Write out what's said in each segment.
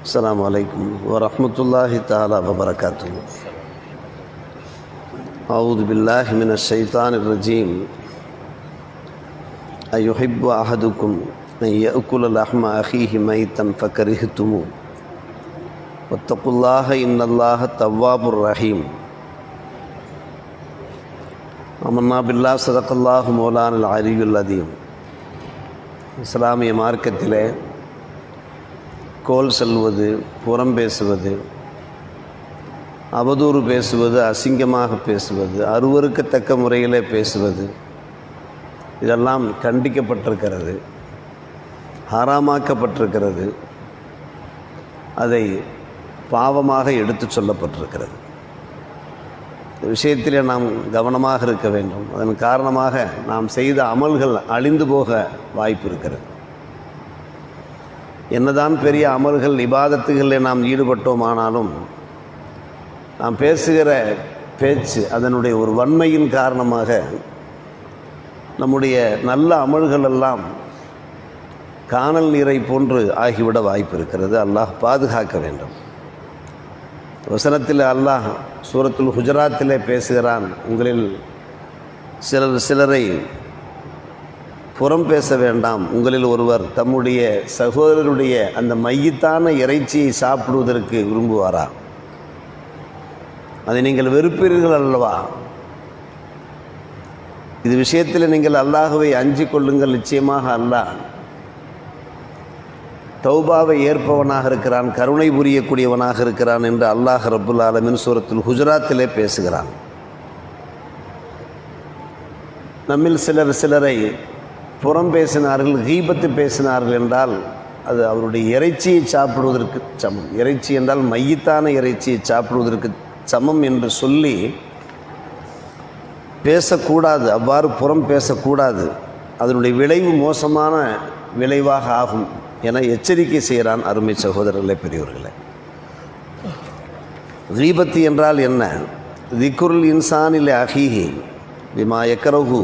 السلام عليكم ورحمة الله تعالى وبركاته. أعوذ بالله من الشيطان الرجيم. أيحب أحدكم أن يأكل لحم أخيه ميتا فكرهتموه واتقوا الله إن الله تواب رحيم. آمنا بالله صدق الله مولانا العلي العظيم. இஸ்லாமிய மார்க்கத்திலே கோல் செல்வது, புறம் பேசுவது, அவதூறு பேசுவது, அசிங்கமாக பேசுவது, அருவருக்கத்தக்க முறையிலே பேசுவது, இதெல்லாம் கண்டிக்கப்பட்டிருக்கிறது, ஹராமாக்கப்பட்டிருக்கிறது, அதை பாவமாக எடுத்து சொல்லப்பட்டிருக்கிறது. இந்த விஷயத்திலே நாம் கவனமாக இருக்க வேண்டும். அதன் காரணமாக நாம் செய்த அமல்கள் அழிந்து போக வாய்ப்பு இருக்கிறது. என்னதான் பெரிய அமல்கள் இபாதத்துகளில் நாம் ஈடுபட்டோமானாலும் நாம் பேசுகிற பேச்சு அதனுடைய ஒரு வன்மையின் காரணமாக நம்முடைய நல்ல அமல்கள் எல்லாம் காணல் நீரை போன்று ஆகிவிட வாய்ப்பு இருக்கிறது. அல்லாஹ் பாதுகாக்க வேண்டும். வசனத்தில் அல்லாஹ் சூரத்துல் ஹுஜராத்திலே பேசுகிறான், உங்களில் சிலரை புறம் பேச வேண்டாம். உங்களில் ஒருவர் தம்முடைய சகோதரருடைய அந்த மையத்தான இறைச்சியை சாப்பிடுவதற்கு விரும்புவாரா? அதை நீங்கள் வெறுப்பீர்கள் அல்லவா? இது விஷயத்தில் நீங்கள் அல்லாஹ்வை அஞ்சிக் கொள்ளுங்கள். நிச்சயமாக அல்லாஹ் தௌபாவை ஏற்பவனாக இருக்கிறான், கருணை புரியக்கூடியவனாக இருக்கிறான் என்று அல்லாஹ் ரப்புல் ஆலமீன் சூரத்துல் ஹுஜராத்திலே பேசுகிறான். நம்மில் சிலரை புறம் பேசினார்கள், கீபத்து பேசினார்கள் என்றால் அது அவருடைய இறைச்சியை சாப்பிடுவதற்கு சமம். இறைச்சி என்றால் மையத்தான இறைச்சியை சாப்பிடுவதற்கு சமம் என்று சொல்லி பேசக்கூடாது. அவ்வாறு புறம் பேசக்கூடாது. அதனுடைய விளைவு மோசமான விளைவாக ஆகும் என எச்சரிக்கை செய்கிறான். அருமை சகோதரர்களே, பெரியவர்களே, கீபத்து என்றால் என்ன? திக்ருல் இன்சானில் அஹீஹி பிமா யக்ரஹு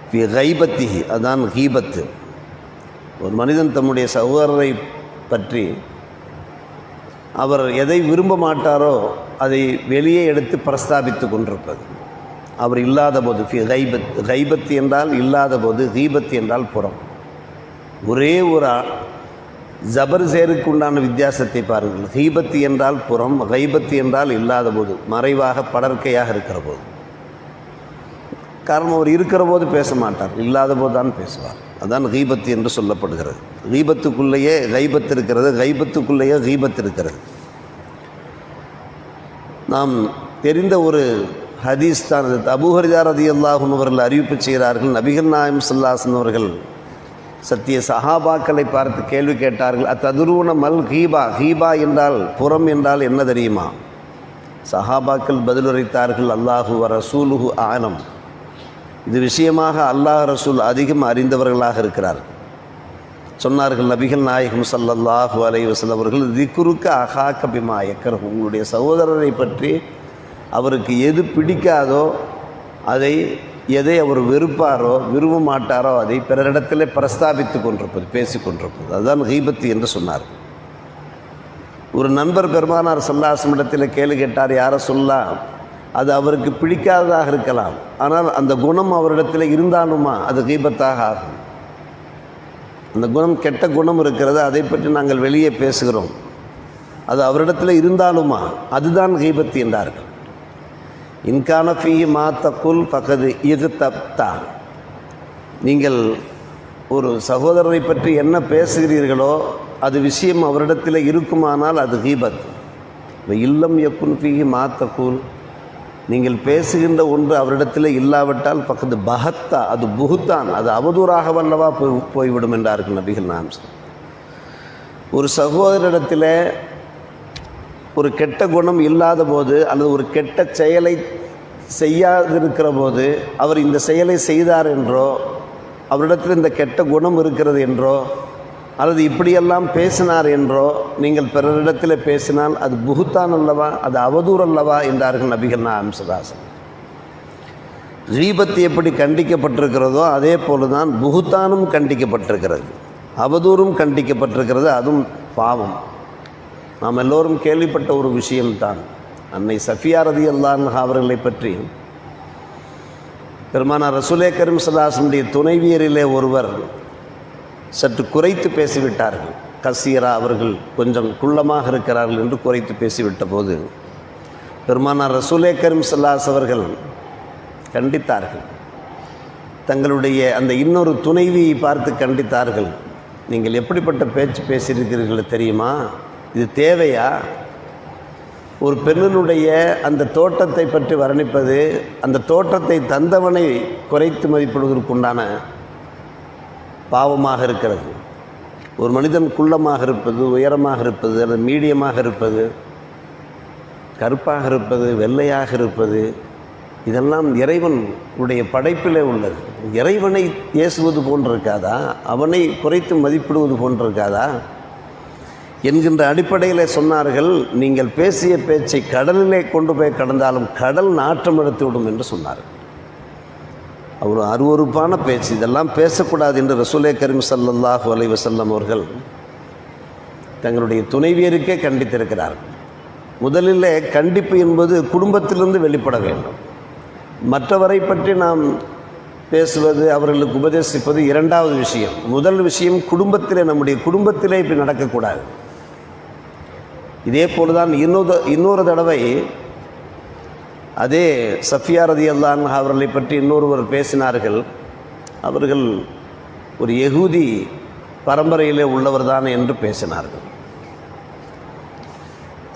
ஃபி கைபத்திஹி, அதான் கீபத்து. ஒரு மனிதன் தம்முடைய சகோதரரை பற்றி அவர் எதை விரும்ப மாட்டாரோ அதை வெளியே எடுத்து பிரஸ்தாபித்து கொண்டிருப்பது. அவர் இல்லாத போது ஃபி கைபத்து என்றால் இல்லாத போது, கீபத்து என்றால் புறம். ஒரே ஒரு ஜபர் சேருக்கு உண்டான வித்தியாசத்தை பாருங்கள். கீபத்து என்றால் புறம், கைபத்து என்றால் இல்லாத போது, மறைவாக படர்க்கையாக இருக்கிற போது. காரணம், அவர் இருக்கிற போது பேச மாட்டார், இல்லாத போது தான் பேசுவார். அதான் கீபத்து என்று சொல்லப்படுகிறது. கீபத்துக்குள்ளேயே கைபத்து இருக்கிறது, கைபத்துக்குள்ளேயே கீபத்து இருக்கிறது. நாம் தெரிந்த ஒரு ஹதீஸ் தான். அபூ ஹுரைரா ரலியல்லாஹு அன்ஹு அவர்கள் அறிவிப்பு செய்கிறார்கள், நபிகள் நாயகம் ஸல்லல்லாஹு அலைஹி வஸல்லம் அவர்கள் சத்திய சஹாபாக்களை பார்த்து கேள்வி கேட்டார்கள், அத்ததுரூன மல் ஹீபா, ஹீபா என்றால் புறம் என்றால் என்ன தெரியுமா? சஹாபாக்கள் பதிலுரைத்தார்கள், அல்லாஹு வ ரசூலுஹு ஆலம், இது விஷயமாக அல்லாஹ் ரசூல் அதிகம் அறிந்தவர்களாக இருக்கிறார். சொன்னார்கள் நபிகள் நாயகம் ஸல்லல்லாஹு அலைஹி வஸல்லம் அவர்கள், திக்ருக்க அஹாக்க பிமா யக்ரஹு, உங்களுடைய சகோதரரை பற்றி அவருக்கு எது பிடிக்காதோ அதை, எதை அவர் வெறுப்பாரோ விரும்ப மாட்டாரோ அதை பிறரிடத்தில் பிரஸ்தாபித்து கொண்டிருப்பது, பேசி கொண்டிருப்பது, அதுதான் கீபத்து என்று சொன்னார். ஒரு நண்பர் பெருமானார் ஸல்லல்லாஹு அலைஹி வஸல்லம் இடத்தில் கேள்வி கேட்டார், யார சொல்லலாம், அது அவருக்கு பிடிக்காததாக இருக்கலாம், ஆனால் அந்த குணம் அவரிடத்தில் இருந்தாலுமா அது கீபத்தாக ஆகும். அந்த குணம், கெட்ட குணம் இருக்கிறது, அதை பற்றி நாங்கள் வெளியே பேசுகிறோம், அது அவரிடத்தில் இருந்தாலுமா அதுதான் கீபத்து என்றார்கள். இன்கான ஃபீ மா தகுல் ஃபகது இக்தப்தா, நீங்கள் ஒரு சகோதரரை பற்றி என்ன பேசுகிறீர்களோ அது விஷயம் அவரிடத்தில் இருக்குமானால் அது கீபத். இல்லம் யக்குன் ஃபீ மா தகுல், நீங்கள் பேசுகின்ற ஒன்று அவரிடத்தில் இல்லாவிட்டால் ஃபகது பஹத்தா, அது புகுத்தான், அது அவதூறாக வல்லவா போய்விடும் என்றார்கள் நபிகள் நாயகம். ஒரு சகோதரிடத்தில் ஒரு கெட்ட குணம் இல்லாத போது அல்லது ஒரு கெட்ட செயலை செய்யாதிருக்கிற போது அவர் இந்த செயலை செய்தார் என்றோ, அவரிடத்தில் இந்த கெட்ட குணம் இருக்கிறது என்றோ, அல்லது இப்படியெல்லாம் பேசினார் என்றோ நீங்கள் பிறரிடத்தில் பேசினால் அது புகுத்தான் அல்லவா, அது அவதூறு அல்லவா என்றார்கள் நபிகள் நாயகம் ஸல்லல்லாஹு அலைஹி வஸல்லம். கீபத்து எப்படி கண்டிக்கப்பட்டிருக்கிறதோ அதே போலதான் புகுத்தானும் கண்டிக்கப்பட்டிருக்கிறது, அவதூறும் கண்டிக்கப்பட்டிருக்கிறது. அதுவும் பாவம். நாம் எல்லோரும் கேள்விப்பட்ட ஒரு விஷயம்தான். அன்னை சஃபியா ரலியல்லாஹு அன்ஹா அவர்களை பற்றி பெருமானார் ரசூலே கரீம் ஸல்லல்லாஹு அலைஹி வஸல்லம் துணைவியரிலே ஒருவர் சற்று குறைத்து பேசிவிட்டார்கள். கசீரா, அவர்கள் கொஞ்சம் குள்ளமாக இருக்கிறார்கள் என்று குறைத்து பேசிவிட்ட போது பெருமானார் ரசூலே கரீம் ஸல்லல்லாஹு அலைஹி அவர்கள் கண்டித்தார்கள். தங்களுடைய அந்த இன்னொரு துணைவியை பார்த்து கண்டித்தார்கள். நீங்கள் எப்படிப்பட்ட பேச்சு பேசியிருக்கிறீர்கள் தெரியுமா? இது தேவையா? ஒரு பெண்ணினுடைய அந்த தோட்டத்தை பற்றி வர்ணிப்பது, அந்த தோட்டத்தை தந்தவனை குறைத்து மதிப்பிடுவதற்குண்டான பாவமாக இருக்கிறது. ஒரு மனிதன் குள்ளமாக இருப்பது, உயரமாக இருப்பது, அல்லது மீடியமாக இருப்பது, கருப்பாக இருப்பது, வெள்ளையாக இருப்பது, இதெல்லாம் இறைவனுடைய படைப்பிலே உள்ளது. இறைவனை ஏசுவது போன்றிருக்காதா? அவனை குறைத்து மதிப்பிடுவது போன்றிருக்காதா என்கின்ற அடிப்படையில் சொன்னார்கள். நீங்கள் பேசிய பேச்சை கடலிலே கொண்டு போய் கடந்தாலும் கடல் நாற்றம் எடுத்து விடும் என்று சொன்னார்கள். ஒரு அருவருப்பான பேச்சு, இதெல்லாம் பேசக்கூடாது என்று ரசூலே கரீம் ஸல்லல்லாஹு அலைஹி வஸல்லம் அவர்கள் தங்களுடைய துணைவியருக்கே கண்டித்திருக்கிறார்கள். முதலில் கண்டிப்பு என்பது குடும்பத்திலிருந்து வெளிப்பட வேண்டும். மற்றவரை பற்றி நாம் பேசுவது, அவர்களுக்கு உபதேசிப்பது இரண்டாவது விஷயம். முதல் விஷயம் குடும்பத்திலே, நம்முடைய குடும்பத்திலே இப்படி நடக்கக்கூடாது. இதே போலதான் இன்னொரு தடவை அதே சஃபியா ரலியல்லாஹு அன்ஹா அவர்களை பற்றி இன்னொருவர் பேசினார்கள். அவர்கள் ஒரு யகூதி பரம்பரையிலே உள்ளவர் தான் என்று பேசினார்கள்.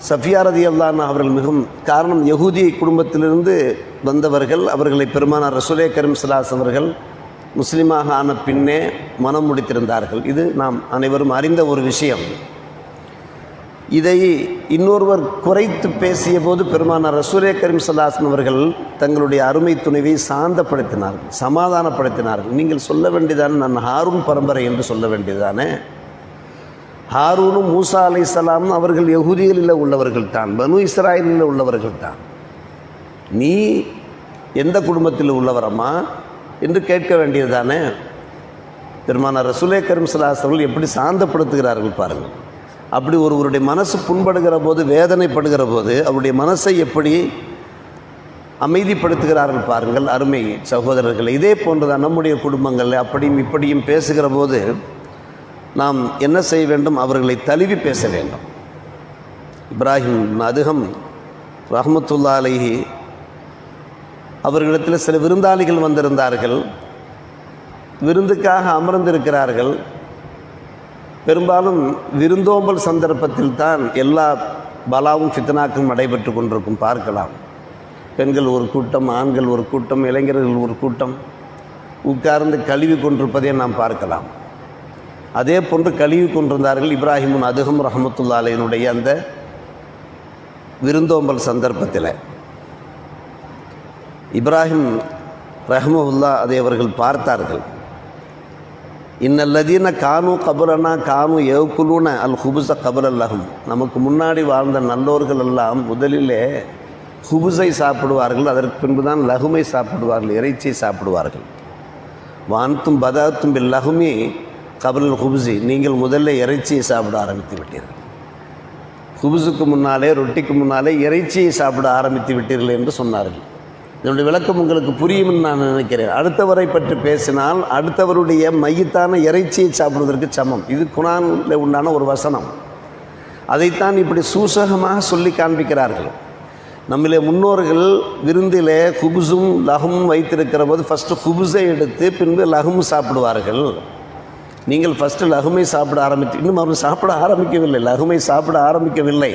சஃபியா ரலியல்லாஹு அன்ஹா அவர்கள் மிகவும் காரணம், யகூதி குடும்பத்திலிருந்து வந்தவர்கள். அவர்களை பெருமானார் ரசூலே கரீம் ஸல்லல்லாஹு அலைஹி அவர்கள் முஸ்லீமாக ஆன பின்னே மனம் முடித்திருந்தார்கள். இது நாம் அனைவரும் அறிந்த ஒரு விஷயம். இதை இன்னொருவர் குறைத்து பேசிய போது பெருமானார் ரசூலே கரீம் ஸல்லல்லாஹு அலைஹி அவர்கள் தங்களுடைய அருமை துணைவை சாந்தப்படுத்தினார்கள், சமாதானப்படுத்தினார்கள். நீங்கள் சொல்ல வேண்டியதானே, நான் ஹாரூன் பரம்பரை என்று சொல்ல வேண்டியதானே. ஹாரூனும் மூசா அலைஹிஸ்ஸலாம் அவர்கள் யகூதிகளில் உள்ளவர்கள் தான், பனு இஸ்ராயலில் உள்ளவர்கள் தான். நீ எந்த குடும்பத்தில் உள்ளவரம்மா என்று கேட்க வேண்டியது தானே. பெருமானார் ரசூலே கரீம் ஸல்லல்லாஹு அலைஹி அவர்கள் எப்படி சாந்தப்படுத்துகிறார்கள் பாருங்கள். அப்படி ஒருவருடைய மனசு புண்படுகிற போது, வேதனைப்படுகிற போது அவருடைய மனசை எப்படி அமைதிப்படுத்துகிறார்கள் பாருங்கள் அருமை சகோதரர்கள். இதே போன்றுதான் நம்முடைய குடும்பங்களில் அப்படியும் இப்படியும் பேசுகிற போது நாம் என்ன செய்ய வேண்டும்? அவர்களை தழுவி பேச வேண்டும். இப்ராஹிம் அதுகம் ரஹ்மத்துல்லாஹி அலைஹி அவர்களிடத்தில் சில விருந்தாளிகள் வந்திருந்தார்கள். விருந்துக்காக அமர்ந்திருக்கிறார்கள். பெரும்பாலும் விருந்தோம்பல் சந்தர்ப்பத்தில் தான் எல்லா பலாவும் ஃபித்னாக்கும் நடைபெற்று கொண்டிருக்கும். பார்க்கலாம், பெண்கள் ஒரு கூட்டம், ஆண்கள் ஒரு கூட்டம், இளைஞர்கள் ஒரு கூட்டம் உட்கார்ந்து கழுவி கொண்டிருப்பதை நாம் பார்க்கலாம். அதே போன்று கழுவி கொண்டிருந்தார்கள் இப்ராஹிமுன் அதுகம் ரஹ்மத்துல்லாஹி அலைஹினுடைய அந்த விருந்தோம்பல் சந்தர்ப்பத்தில். இப்ராஹிம் ரஹ்மத்துல்லாஹ் அதை அவர்கள் பார்த்தார்கள். இன்னல்லதீன கானு கபலனா கானு யகுலூன அல் ஹுபுஸ கபலல்லஹும், நமக்கு முன்னாடி வாழ்ந்த நல்லோர்கள் எல்லாம் முதலிலே ஹுபுஸை சாப்பிடுவார்கள், அதற்கு பின்புதான் லகுமை சாப்பிடுவார்கள், இறைச்சியை சாப்பிடுவார்கள். வான்தும் பதாத்தும் பில் லகுமி கபல் ஹுபுஸி, நீங்கள் முதல்ல இறைச்சியை சாப்பிட ஆரம்பித்து விட்டீர்கள். ஹுபுஸுக்கு முன்னாலே, ரொட்டிக்கு முன்னாலே இறைச்சியை சாப்பிட ஆரம்பித்து விட்டீர்கள் என்று சொன்னார்கள். இதனுடைய விளக்கம் உங்களுக்கு புரியும்னு நான் நினைக்கிறேன். அடுத்தவரை பற்றி பேசினால் அடுத்தவருடைய மையத்தான இறைச்சியை சாப்பிடுவதற்கு சமம். இது குர்ஆனில் உண்டான ஒரு வசனம். அதைத்தான் இப்படி சூசகமாக சொல்லி காண்பிக்கிறார்கள். நம்மளே முன்னோர்கள் விருந்திலே ஹுபுஸும் லஹும் வைத்திருக்கிற போது ஃபஸ்ட்டு ஹுபுஸை எடுத்து பின்பு லஹும் சாப்பிடுவார்கள். நீங்கள் ஃபஸ்ட்டு லகுமை சாப்பிட இன்னும் அவர் சாப்பிட ஆரம்பிக்கவில்லை, லகுமை சாப்பிட ஆரம்பிக்கவில்லை.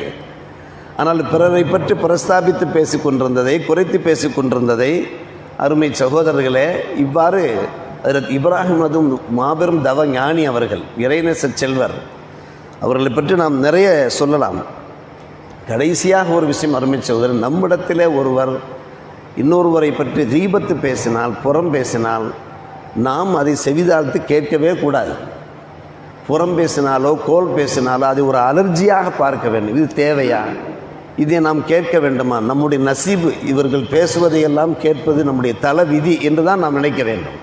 ஆனால் பிறரை பற்றி பிரஸ்தாபித்து பேசி கொண்டிருந்ததை, குறைத்து பேசி கொண்டிருந்ததை அருமை சகோதரர்களே, இவ்வாறு அதற்கு இப்ராஹிம் அதுவும் மாபெரும் தவ ஞானி அவர்கள், இறைநேச செல்வர், அவர்களை பற்றி நாம் நிறைய சொல்லலாம். கடைசியாக ஒரு விஷயம் அருமை சகோதரர், நம்மிடத்திலே ஒருவர் இன்னொருவரை பற்றி தீபத்து பேசினால், புறம் பேசினால் நாம் அதை செவிதாழ்த்து கேட்கவே கூடாது. புறம் பேசினாலோ கோல் பேசினாலோ அதை ஒரு அலர்ஜியாக பார்க்க வேண்டும். இது தேவையா? இதை நாம் கேட்க வேண்டுமா? நம்முடைய நசீபு இவர்கள் பேசுவதையெல்லாம் கேட்பது நம்முடைய தலை விதி என்று தான் நாம் நினைக்க வேண்டும்.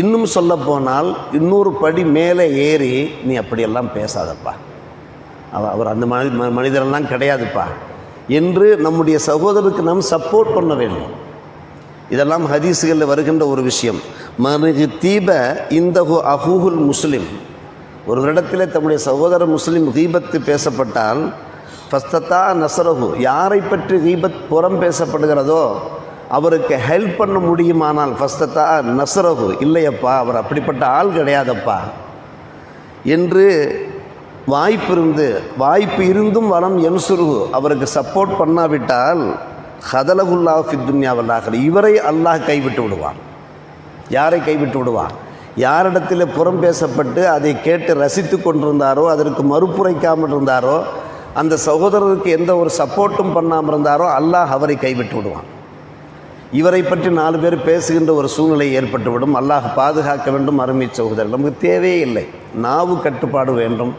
இன்னும் சொல்லப்போனால் இன்னொரு படி மேலே ஏறி, நீ அப்படியெல்லாம் பேசாதப்பா, அவர் அந்த மனிதரெல்லாம் கிடையாதுப்பா என்று நம்முடைய சகோதரருக்கு நாம் சப்போர்ட் பண்ண வேண்டும். இதெல்லாம் ஹதீஸுகளில் வருகின்ற ஒரு விஷயம். மனித தீப இந்தஹு அஹூஹுல் முஸ்லிம், ஒரு இடத்திலே தம்முடைய சகோதரர் முஸ்லிம் கீபத்து பேசப்பட்டால் ஃபஸ்தத்தா நசரஹு, யாரை பற்றி கீபத் புறம் பேசப்படுகிறதோ அவருக்கு ஹெல்ப் பண்ண முடியுமானால் ஃபஸ்தத்தா நசரஹு, இல்லையப்பா அவர் அப்படிப்பட்ட ஆள் கிடையாதப்பா என்று வாய்ப்பு இருந்தும் வரம் என்சுருகு, அவருக்கு சப்போர்ட் பண்ணாவிட்டால் ஹதலகுல்லா ஃபித் துன்யாவல் ஆகிற, இவரை அல்லாஹ் கைவிட்டு விடுவான். யாரை கைவிட்டு விடுவான்? யாரிடத்தில் புறம் பேசப்பட்டு அதை கேட்டு ரசித்து கொண்டிருந்தாரோ, அதற்கு மறுப்புரைக்காமல் இருந்தாரோ, அந்த சகோதரருக்கு எந்த ஒரு சப்போர்ட்டும் பண்ணாமல் இருந்தாரோ அல்லாஹ் அவரை கைவிட்டு விடுவான். இவரை பற்றி 4 பேர் பேசுகின்ற ஒரு சூழ்நிலை ஏற்பட்டுவிடும். அல்லாஹ் பாதுகாக்க வேண்டும். அருமை சகோதரர், நமக்கு தேவையே இல்லை. நாவு கட்டுப்பாடு வேண்டும்.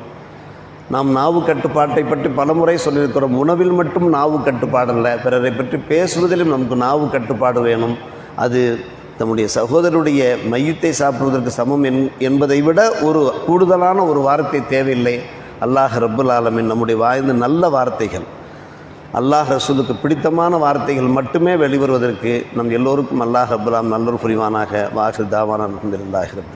நாம் நாவு கட்டுப்பாட்டை பற்றி பலமுறை சொல்லியிருக்கிறோம். உணவில் மட்டும் நாவு கட்டுப்பாடல்ல, பிறரை பற்றி பேசுவதிலும் நமக்கு நாவு கட்டுப்பாடு வேணும். அது நம்முடைய சகோதரருடைய மையத்தை சாப்பிடுவதற்கு சமம் என்பதை விட ஒரு கூடுதலான ஒரு வார்த்தை தேவையில்லை. அல்லாஹ் ரப்புல் ஆலமீன் நம்முடைய வாய்ந்த நல்ல வார்த்தைகள், அல்லாஹ் ரசூலுக்கு பிடித்தமான வார்த்தைகள் மட்டுமே வெளிவருவதற்கு நம் எல்லோருக்கும் அல்லாஹ் ரப்புல் ஆலமீன் நல்லொரு புரிவானாக. வாஹிர் தாவானா அல்ஹம்துலில்லாஹி ரப்பில் ஆலமீன்.